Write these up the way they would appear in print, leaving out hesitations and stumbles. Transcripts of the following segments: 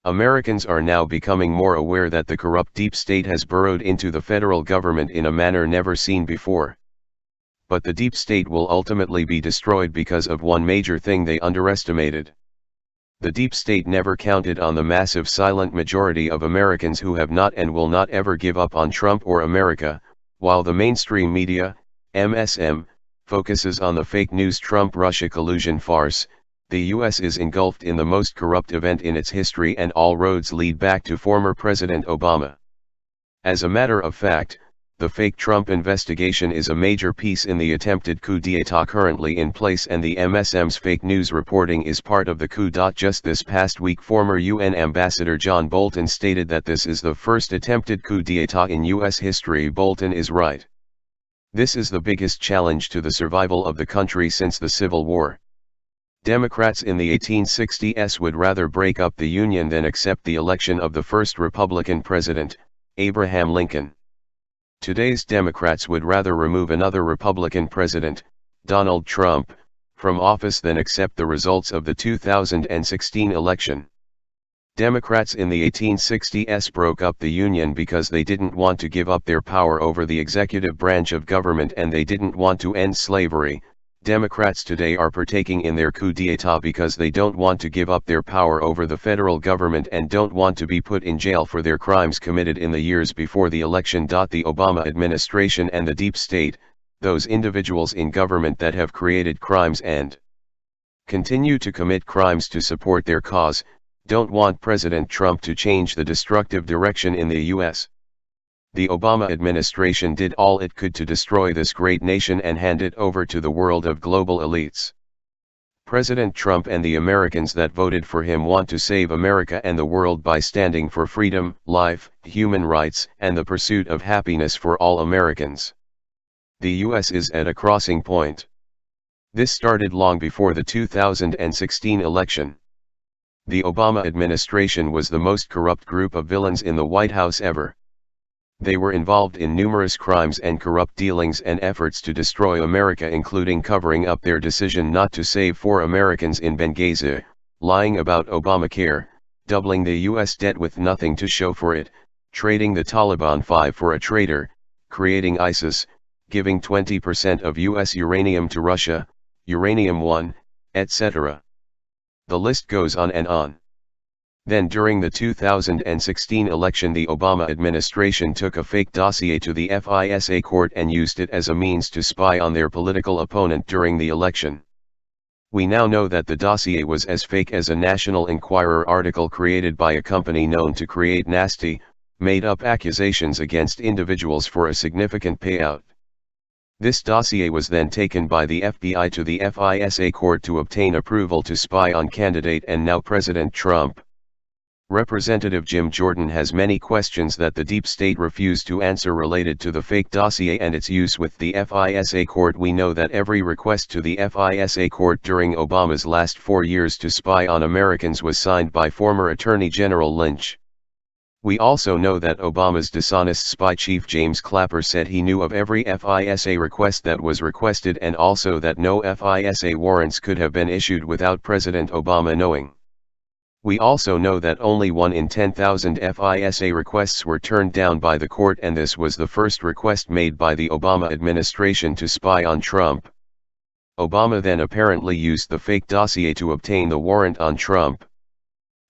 Americans are now becoming more aware that the corrupt deep state has burrowed into the federal government in a manner never seen before. But the deep state will ultimately be destroyed because of one major thing they underestimated. The deep state never counted on the massive silent majority of Americans who have not and will not ever give up on Trump or America, while the mainstream media, MSM, focuses on the fake news Trump-Russia collusion farce. The U.S. is engulfed in the most corrupt event in its history, and all roads lead back to former President Obama. As a matter of fact, the fake Trump investigation is a major piece in the attempted coup d'etat currently in place, and the MSM's fake news reporting is part of the coup. Just this past week, former UN Ambassador John Bolton stated that this is the first attempted coup d'etat in U.S. history. Bolton is right. This is the biggest challenge to the survival of the country since the Civil War. Democrats in the 1860s would rather break up the Union than accept the election of the first Republican president, Abraham Lincoln. Today's Democrats would rather remove another Republican president, Donald Trump, from office than accept the results of the 2016 election. Democrats in the 1860s broke up the Union because they didn't want to give up their power over the executive branch of government, and they didn't want to end slavery. Democrats today are partaking in their coup d'etat because they don't want to give up their power over the federal government and don't want to be put in jail for their crimes committed in the years before the election. The Obama administration and the deep state, those individuals in government that have created crimes and continue to commit crimes to support their cause, don't want President Trump to change the destructive direction in the U.S. The Obama administration did all it could to destroy this great nation and hand it over to the world of global elites. President Trump and the Americans that voted for him want to save America and the world by standing for freedom, life, human rights, and the pursuit of happiness for all Americans. The U.S. is at a crossing point. This started long before the 2016 election. The Obama administration was the most corrupt group of villains in the White House ever. They were involved in numerous crimes and corrupt dealings and efforts to destroy America, including covering up their decision not to save 4 Americans in Benghazi, lying about Obamacare, doubling the U.S. debt with nothing to show for it, trading the Taliban 5 for a traitor, creating ISIS, giving 20% of U.S. uranium to Russia, Uranium One, etc. The list goes on and on. Then during the 2016 election, the Obama administration took a fake dossier to the FISA court and used it as a means to spy on their political opponent during the election. We now know that the dossier was as fake as a National Enquirer article created by a company known to create nasty, made-up accusations against individuals for a significant payout. This dossier was then taken by the FBI to the FISA court to obtain approval to spy on candidate and now President Trump. Representative Jim Jordan has many questions that the deep state refused to answer related to the fake dossier and its use with the FISA court. We know that every request to the FISA court during Obama's last 4 years to spy on Americans was signed by former Attorney General Lynch. We also know that Obama's dishonest spy chief James Clapper said he knew of every FISA request that was requested, and also that no FISA warrants could have been issued without President Obama knowing. We also know that only 1 in 10,000 FISA requests were turned down by the court, and this was the first request made by the Obama administration to spy on Trump. Obama then apparently used the fake dossier to obtain the warrant on Trump.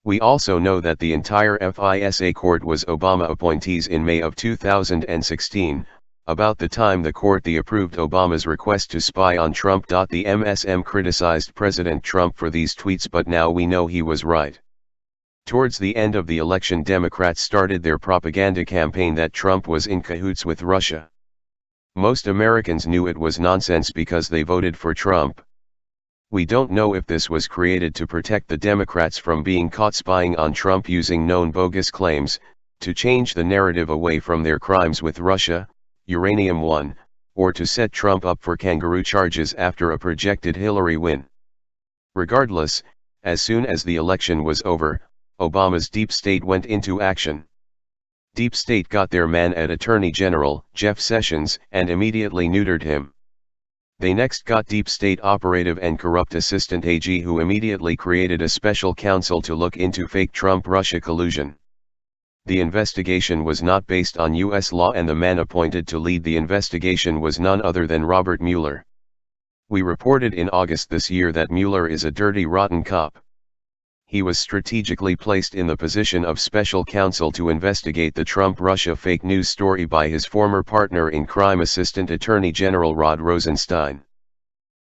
We also know that the entire FISA court was Obama appointees in May of 2016, about the time the court approved Obama's request to spy on Trump. The MSM criticized President Trump for these tweets, but now we know he was right. Towards the end of the election, Democrats started their propaganda campaign that Trump was in cahoots with Russia. Most Americans knew it was nonsense because they voted for Trump. We don't know if this was created to protect the Democrats from being caught spying on Trump using known bogus claims, to change the narrative away from their crimes with Russia, Uranium One, or to set Trump up for kangaroo charges after a projected Hillary win. Regardless, as soon as the election was over, Obama's deep state went into action. Deep state got their man at Attorney General, Jeff Sessions, and immediately neutered him. They next got deep state operative and corrupt assistant AG, who immediately created a special counsel to look into fake Trump-Russia collusion. The investigation was not based on U.S. law, and the man appointed to lead the investigation was none other than Robert Mueller. We reported in August this year that Mueller is a dirty, rotten cop. He was strategically placed in the position of special counsel to investigate the Trump-Russia fake news story by his former partner in crime, Assistant Attorney General Rod Rosenstein.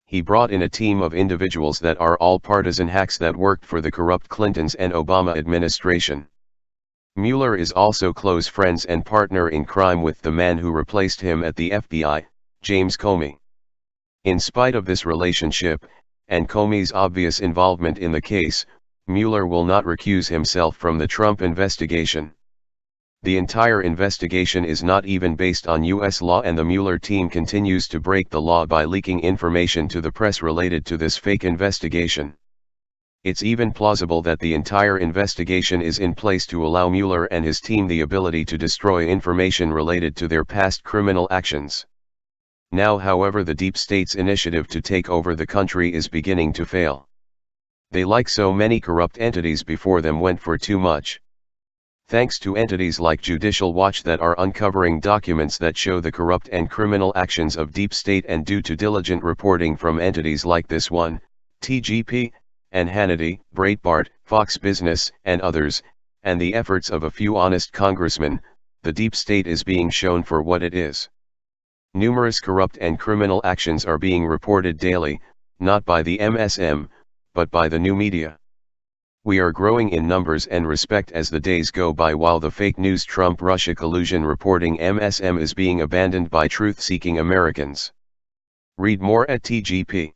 He brought in a team of individuals that are all partisan hacks that worked for the corrupt Clintons and Obama administration. Mueller is also close friends and partner in crime with the man who replaced him at the FBI, James Comey. In spite of this relationship, and Comey's obvious involvement in the case, Mueller will not recuse himself from the Trump investigation. The entire investigation is not even based on U.S. law, and the Mueller team continues to break the law by leaking information to the press related to this fake investigation. It's even plausible that the entire investigation is in place to allow Mueller and his team the ability to destroy information related to their past criminal actions. Now, however, the deep state's initiative to take over the country is beginning to fail. They, like so many corrupt entities before them, went for too much. Thanks to entities like Judicial Watch that are uncovering documents that show the corrupt and criminal actions of deep state, and due to diligent reporting from entities like this one, TGP, and Hannity, Breitbart, Fox Business, and others, and the efforts of a few honest congressmen, the deep state is being shown for what it is. Numerous corrupt and criminal actions are being reported daily, not by the MSM, but by the new media. We are growing in numbers and respect as the days go by, while the fake news Trump-Russia collusion reporting MSM is being abandoned by truth-seeking Americans. Read more at TGP.